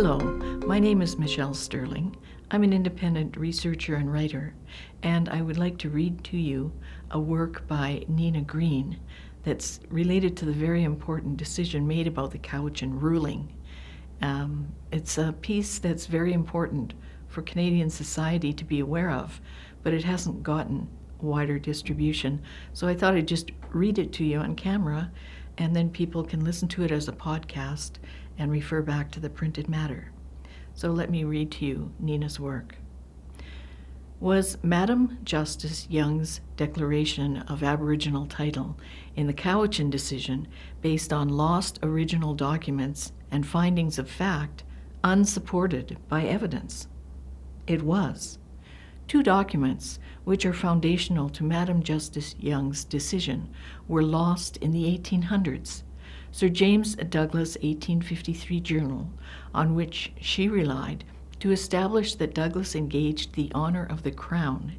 Hello, my name is Michelle Sterling. I'm an independent researcher and writer, and I would like to read to you a work by Nina Green that's related to the very important decision made about the Cowichan Ruling. It's a piece that's very important for Canadian society to be aware of, but it hasn't gotten wider distribution. So I thought I'd just read it to you on camera, and then people can listen to it as a podcast and refer back to the printed matter. So let me read to you Nina's work. Was Madam Justice Young's declaration of Aboriginal title in the Cowichan decision based on lost original documents and findings of fact unsupported by evidence? It was. Two documents, which are foundational to Madam Justice Young's decision, were lost in the 1800s. Sir James Douglas' 1853 journal, on which she relied to establish that Douglas engaged the honor of the Crown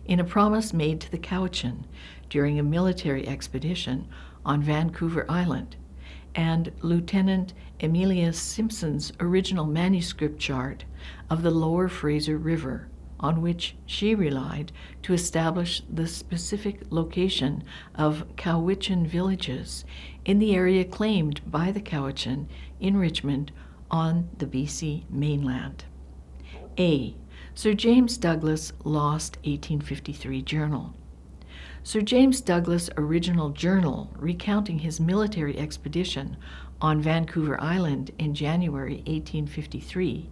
in a promise made to the Cowichan during a military expedition on Vancouver Island, and Lieutenant Aemilius Simpson's original manuscript chart of the lower Fraser River, on which she relied to establish the specific location of Cowitchen Villages in the area claimed by the Cowichan in Richmond on the BC mainland. A. Sir James Douglas lost 1853 journal. Sir James Douglas' original journal recounting his military expedition on Vancouver Island in January 1853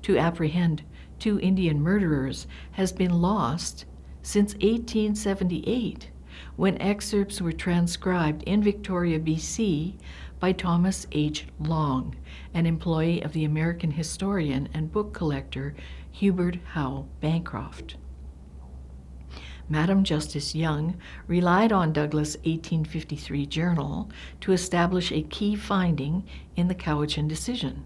to apprehend two Indian murderers has been lost since 1878, when excerpts were transcribed in Victoria, BC by Thomas H. Long, an employee of the American historian and book collector Hubert Howe Bancroft. Madam Justice Young relied on Douglas' 1853 journal to establish a key finding in the Cowichan decision.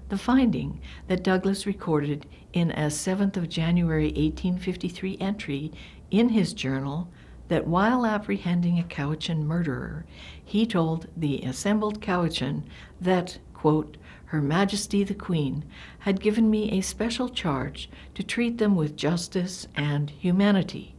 The finding that Douglas recorded in a 7th of January 1853 entry in his journal that while apprehending a Cowichan murderer, he told the assembled Cowichan that, quote, Her Majesty the Queen had given me a special charge to treat them with justice and humanity,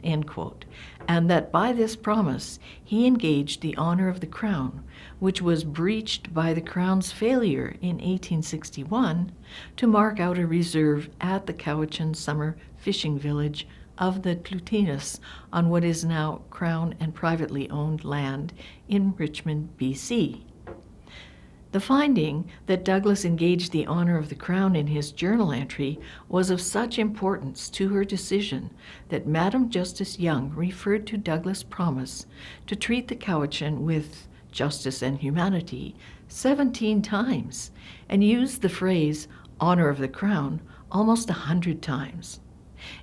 end quote, and that by this promise he engaged the honor of the Crown, which was breached by the Crown's failure in 1861 to mark out a reserve at the Cowichan summer fishing village of the Clutinus on what is now Crown and privately owned land in Richmond, BC. The finding that Douglas engaged the honor of the Crown in his journal entry was of such importance to her decision that Madam Justice Young referred to Douglas' promise to treat the Cowichan with justice and humanity 17 times and used the phrase honor of the Crown almost 100 times.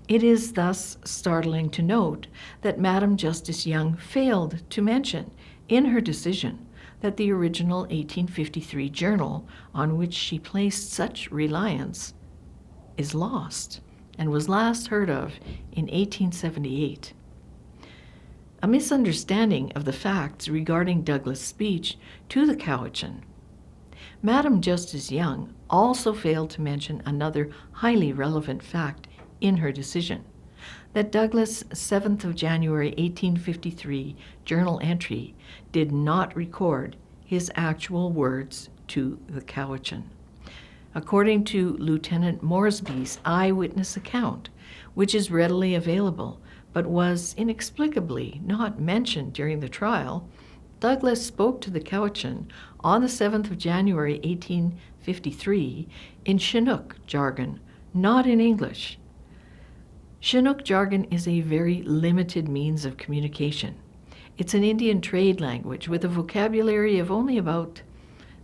It is thus startling to note that Madam Justice Young failed to mention in her decision that the original 1853 journal on which she placed such reliance is lost and was last heard of in 1878. A misunderstanding of the facts regarding Douglas' speech to the Cowichan. Madam Justice Young also failed to mention another highly relevant fact in her decision, that Douglas' 7th of January 1853 journal entry did not record his actual words to the Cowichan. According to Lieutenant Moresby's eyewitness account, which is readily available but was inexplicably not mentioned during the trial, Douglas spoke to the Cowichan on the 7th of January 1853 in Chinook jargon, not in English. Chinook jargon is a very limited means of communication. It's an Indian trade language with a vocabulary of only about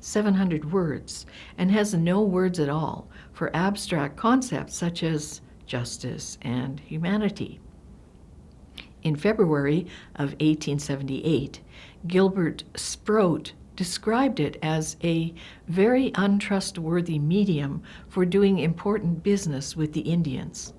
700 words and has no words at all for abstract concepts such as justice and humanity. In February of 1878, Gilbert Sproat described it as a very untrustworthy medium for doing important business with the Indians.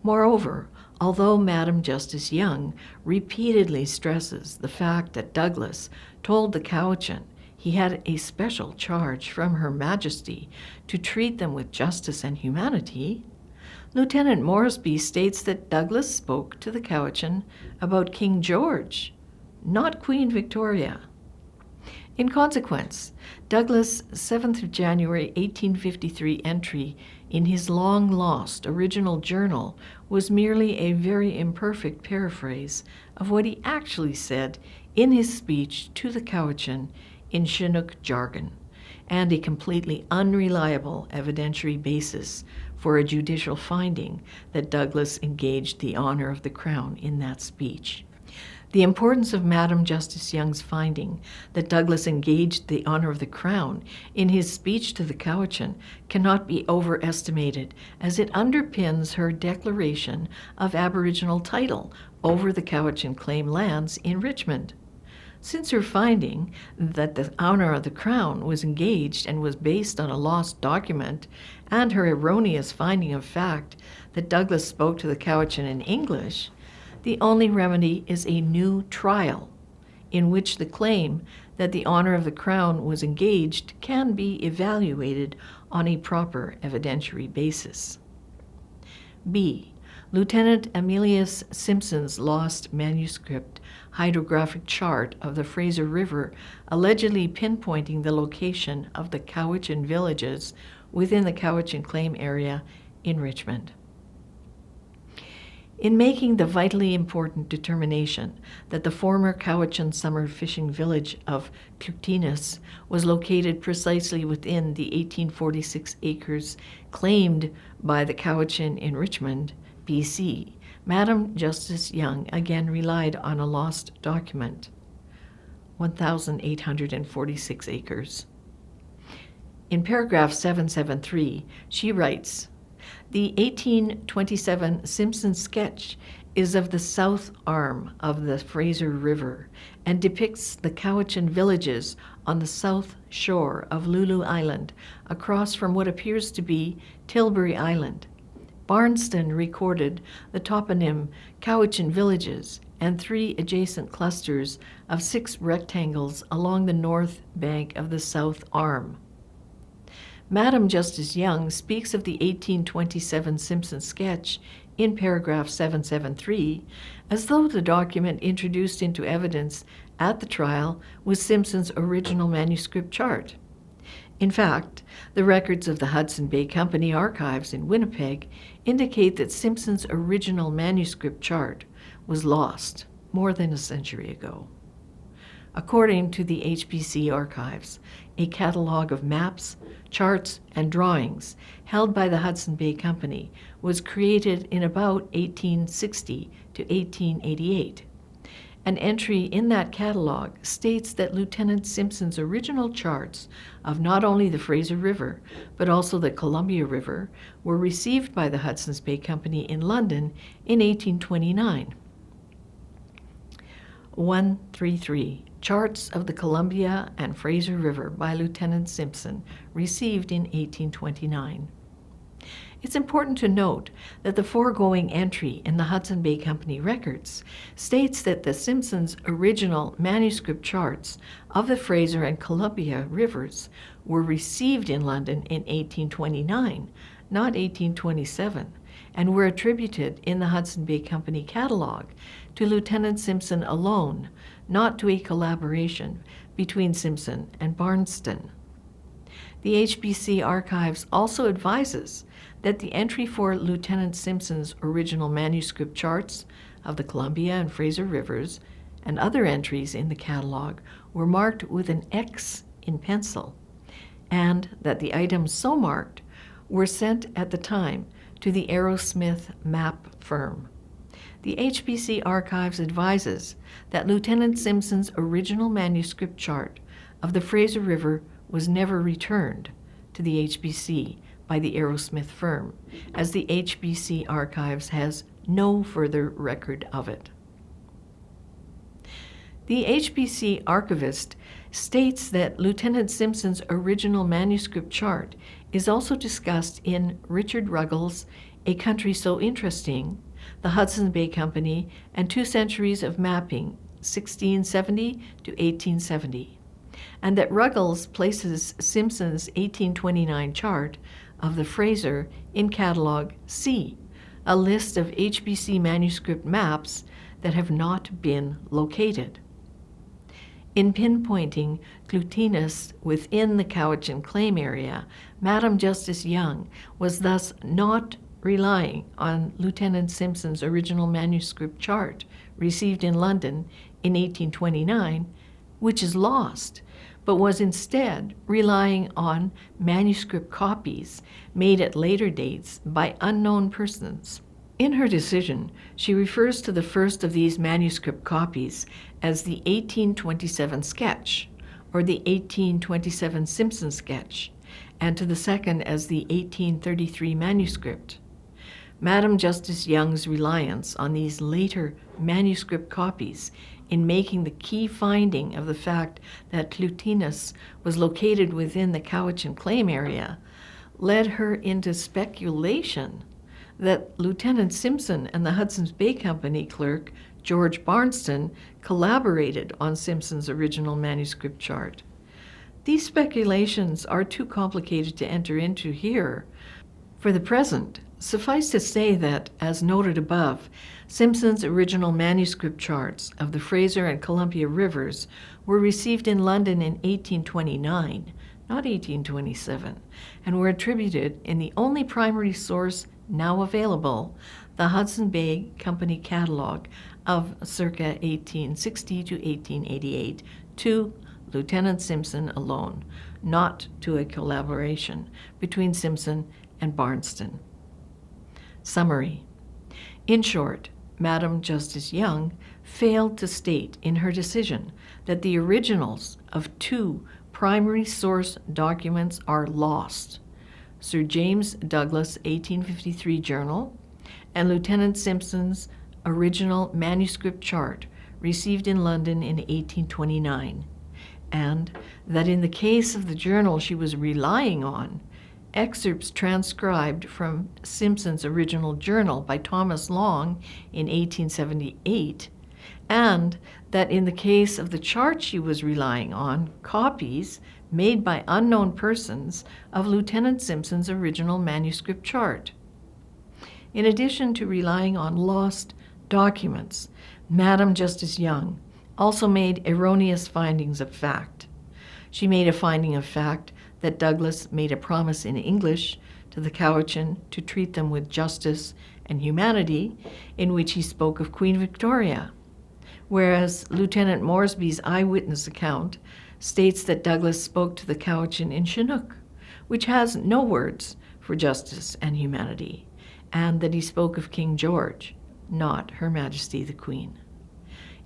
Moreover, although Madam Justice Young repeatedly stresses the fact that Douglas told the Cowichan he had a special charge from Her Majesty to treat them with justice and humanity, Lieutenant Moresby states that Douglas spoke to the Cowichan about King George, not Queen Victoria. In consequence, Douglas' 7th of January 1853 entry in his long-lost original journal was merely a very imperfect paraphrase of what he actually said in his speech to the Cowichan in Chinook jargon, and a completely unreliable evidentiary basis for a judicial finding that Douglas engaged the honor of the Crown in that speech. The importance of Madam Justice Young's finding that Douglas engaged the honor of the Crown in his speech to the Cowichan cannot be overestimated, as it underpins her declaration of Aboriginal title over the Cowichan claim lands in Richmond. Since her finding that the honor of the Crown was engaged and was based on a lost document, and her erroneous finding of fact that Douglas spoke to the Cowichan in English, the only remedy is a new trial, in which the claim that the honor of the Crown was engaged can be evaluated on a proper evidentiary basis. B. Lieutenant Aemilius Simpson's lost manuscript hydrographic chart of the Fraser River, allegedly pinpointing the location of the Cowitchen Villages within the Cowichan claim area in Richmond. In making the vitally important determination that the former Cowichan summer fishing village of Clutinus was located precisely within the 1846 acres claimed by the Cowichan in Richmond, BC, Madam Justice Young again relied on a lost document, 1,846 acres. In paragraph 773, she writes, "The 1827 Simpson sketch is of the south arm of the Fraser River and depicts the Cowichan villages on the south shore of Lulu Island, across from what appears to be Tilbury Island. Barnston recorded the toponym Cowicchen Villages and 3 adjacent clusters of 6 rectangles along the north bank of the south arm." Madam Justice Young speaks of the 1827 Simpson sketch in paragraph 773 as though the document introduced into evidence at the trial was Simpson's original manuscript chart. In fact, the records of the Hudson Bay Company archives in Winnipeg indicate that Simpson's original manuscript chart was lost more than a century ago. According to the HBC archives, a catalog of maps, charts, and drawings held by the Hudson Bay Company was created in about 1860 to 1888. An entry in that catalog states that Lieutenant Simpson's original charts of not only the Fraser River, but also the Columbia River, were received by the Hudson's Bay Company in London in 1829. 133. Charts of the Columbia and Fraser River by Lieutenant Simpson, received in 1829. It's important to note that the foregoing entry in the Hudson Bay Company records states that the Simpsons' original manuscript charts of the Fraser and Columbia rivers were received in London in 1829, not 1827, and were attributed in the Hudson Bay Company catalog to Lieutenant Simpson alone, not to a collaboration between Simpson and Barnston. The HBC archives also advises that the entry for Lieutenant Simpson's original manuscript charts of the Columbia and Fraser Rivers and other entries in the catalog were marked with an X in pencil, and that the items so marked were sent at the time to the Aerosmith map firm. The HBC archives advises that Lieutenant Simpson's original manuscript chart of the Fraser River was never returned to the HBC by the Aerosmith firm, as the HBC archives has no further record of it. The HBC archivist states that Lieutenant Simpson's original manuscript chart is also discussed in Richard Ruggles' A Country So Interesting, the Hudson Bay Company, and 2 Centuries of Mapping, 1670 to 1870. and that Ruggles places Simpson's 1829 chart of the Fraser in Catalogue C, a list of HBC manuscript maps that have not been located. In pinpointing glutinous within the Cowichan claim area, Madam Justice Young was thus not relying on Lieutenant Simpson's original manuscript chart received in London in 1829, which is lost, but was instead relying on manuscript copies made at later dates by unknown persons. In her decision, she refers to the first of these manuscript copies as the 1827 sketch, or the 1827 Simpson sketch, and to the second as the 1833 manuscript. Madam Justice Young's reliance on these later manuscript copies in making the key finding of the fact that glutinous was located within the Cowichan claim area led her into speculation that Lieutenant Simpson and the Hudson's Bay Company clerk, George Barnston, collaborated on Simpson's original manuscript chart. These speculations are too complicated to enter into here. For the present, suffice to say that, as noted above, Simpson's original manuscript charts of the Fraser and Columbia Rivers were received in London in 1829, not 1827, and were attributed in the only primary source now available, the Hudson Bay Company Catalogue of circa 1860 to 1888, to Lieutenant Simpson alone, not to a collaboration between Simpson and Barnston. Summary. In short, Madam Justice Young failed to state in her decision that the originals of two primary source documents are lost: Sir James Douglas' 1853 journal and Lieutenant Simpson's original manuscript chart received in London in 1829, and that in the case of the journal she was relying on, excerpts transcribed from Simpson's original journal by Thomas Long in 1878, and that in the case of the chart she was relying on, copies made by unknown persons of Lieutenant Simpson's original manuscript chart. In addition to relying on lost documents, Madam Justice Young also made erroneous findings of fact. She made a finding of fact that Douglas made a promise in English to the Cowichan to treat them with justice and humanity, in which he spoke of Queen Victoria, whereas Lieutenant Moresby's eyewitness account states that Douglas spoke to the Cowichan in Chinook, which has no words for justice and humanity, and that he spoke of King George, not Her Majesty the Queen.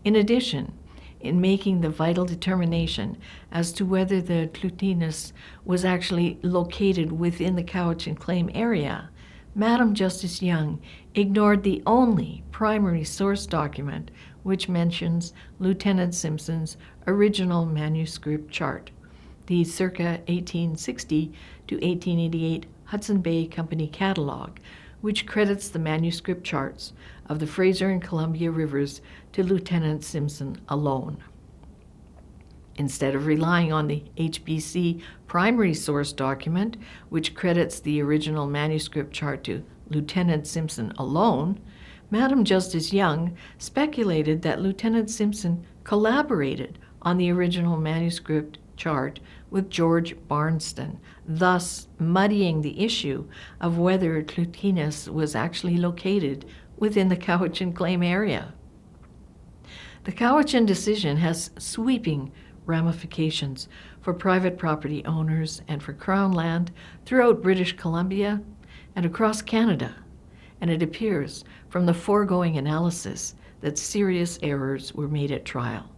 In addition, in making the vital determination as to whether the glutinous was actually located within the Cowichan claim area, Madam Justice Young ignored the only primary source document which mentions Lieutenant Simpson's original manuscript chart, the circa 1860 to 1888 Hudson Bay Company Catalogue, which credits the manuscript charts of the Fraser and Columbia Rivers to Lieutenant Simpson alone. Instead of relying on the HBC primary source document, which credits the original manuscript chart to Lieutenant Simpson alone, Madam Justice Young speculated that Lieutenant Simpson collaborated on the original manuscript chart with George Barnston, thus muddying the issue of whether glutinous was actually located within the Cowichan claim area. The Cowichan decision has sweeping ramifications for private property owners and for Crown land throughout British Columbia and across Canada, and it appears from the foregoing analysis that serious errors were made at trial.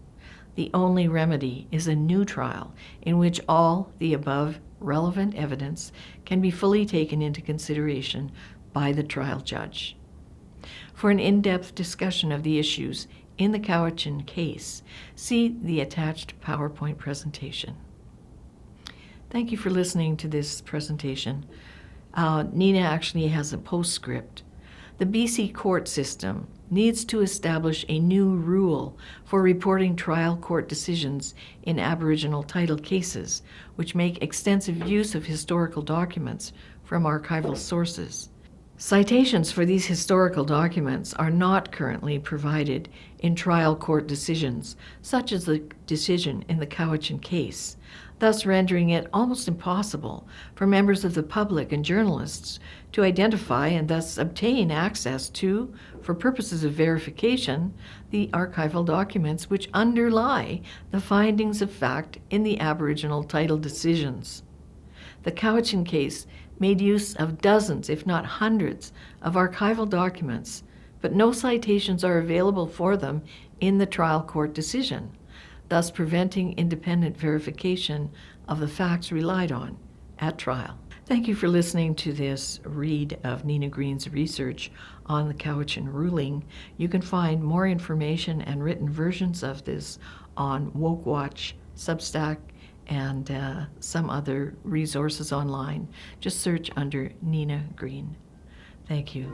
The only remedy is a new trial in which all the above relevant evidence can be fully taken into consideration by the trial judge. For an in-depth discussion of the issues in the Cowichan case, see the attached PowerPoint presentation. Thank you for listening to this presentation. Nina actually has a postscript. The BC court system needs to establish a new rule for reporting trial court decisions in Aboriginal title cases, which make extensive use of historical documents from archival sources. Citations for these historical documents are not currently provided in trial court decisions, such as the decision in the Cowichan case, thus rendering it almost impossible for members of the public and journalists to identify and thus obtain access to, for purposes of verification, the archival documents which underlie the findings of fact in the Aboriginal title decisions. The Cowichan case made use of dozens, if not hundreds, of archival documents, but no citations are available for them in the trial court decision, thus preventing independent verification of the facts relied on at trial. Thank you for listening to this read of Nina Green's research on the Cowichan Ruling. You can find more information and written versions of this on Woke Watch, Substack, and some other resources online. Just search under Nina Green. Thank you.